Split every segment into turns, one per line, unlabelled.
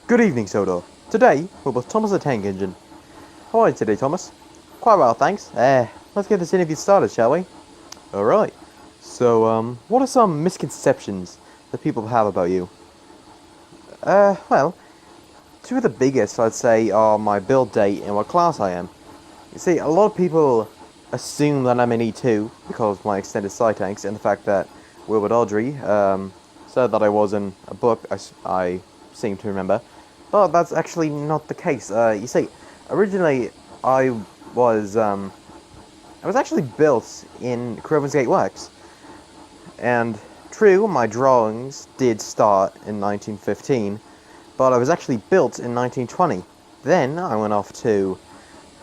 Good evening, Sodor. Today, we're with Thomas the Tank Engine. How are you today, Thomas? Quite well, thanks. Let's get this interview started, shall we? Alright. So, what are some misconceptions that people have about you? Well, two of the biggest, I'd say, are my build date and what class I am. You see, a lot of people assume that I'm an E2 because of my extended side tanks and the fact that Wilbur Audrey said that I was in a book, I seem to remember. But that's actually not the case. You see, originally I was actually built in Crowman's Gate Works. And true, my drawings did start in 1915, but I was actually built in 1920. Then I went off to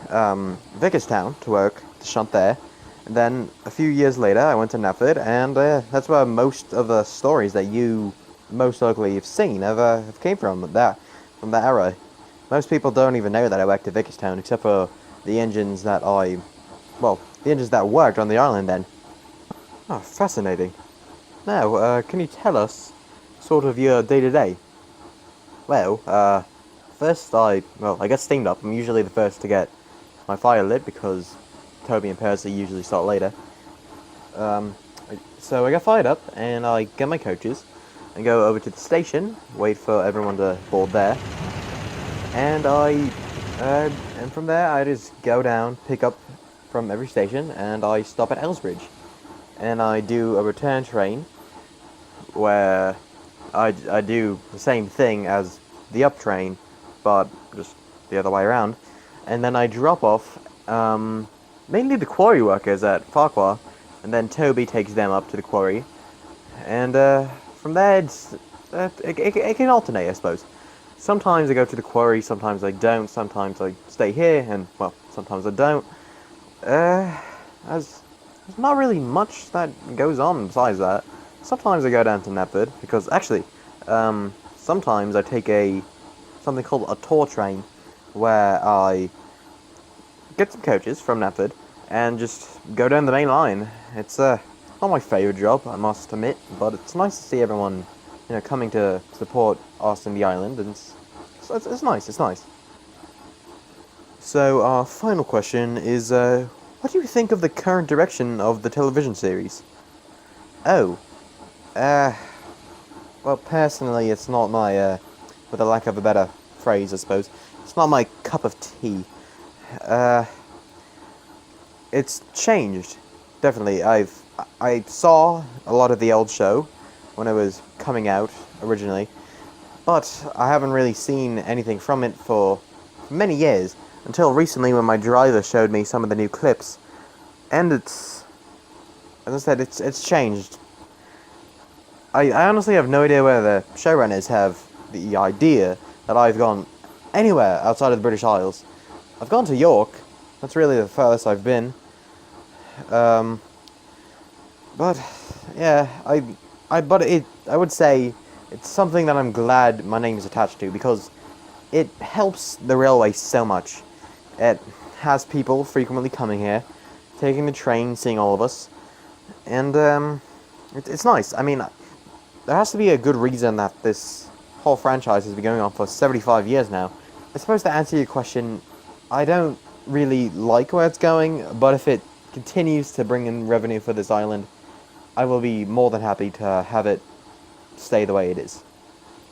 Vicarstown to work the shunt there. And then a few years later, I went to Knapford, and that's where most of the stories that you most likely have seen have came from that era. Most people don't even know that I worked at Vicarstown, except for the engines that the engines that worked on the island then. Oh, fascinating. Now, can you tell us sort of your day-to-day? Well, first I get steamed up. I'm usually the first to get my fire lit because Toby and Percy usually start later. So I get fired up and I get my coaches and go over to the station, wait for everyone to board there, and and from there I just go down, pick up from every station, and I stop at Elsbridge, and I do a return train where I do the same thing as the up train, but just the other way around, and then I drop off mainly the quarry workers at Farquhar, and then Toby takes them up to the quarry, and from there it can alternate, I suppose. Sometimes I go to the quarry, sometimes I don't, sometimes I stay here, and well, sometimes I don't. There's not really much that goes on besides that. Sometimes I go down to Knapford, because actually, sometimes I take something called a tour train, where I get some coaches from Knapford, and just go down the main line. It's not my favourite job, I must admit, but it's nice to see everyone, coming to support us in the island, and it's nice, it's nice. So, our final question is, what do you think of the current direction of the television series? Oh, well, personally, it's not my, with a lack of a better phrase, I suppose, it's not my cup of tea. It's changed, definitely. I saw a lot of the old show when it was coming out originally, but I haven't really seen anything from it for many years, until recently when my driver showed me some of the new clips, and as I said, it's changed. I honestly have no idea whether the showrunners have the idea that I've gone anywhere outside of the British Isles. I've gone to York, that's really the furthest I've been. But yeah, I would say it's something that I'm glad my name is attached to, because it helps the railway so much. It has people frequently coming here, taking the train, seeing all of us, and it's nice. I mean, there has to be a good reason that this whole franchise has been going on for 75 years now. I suppose to answer your question, I don't really like where it's going, but if it continues to bring in revenue for this island, I will be more than happy to have it stay the way it is.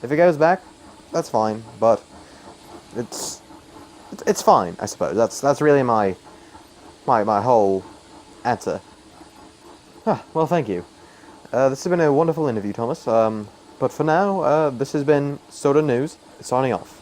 If it goes back, that's fine, but it's fine, I suppose. That's really my whole answer. Well, thank you. This has been a wonderful interview, Thomas. But for now, this has been Soda News, signing off.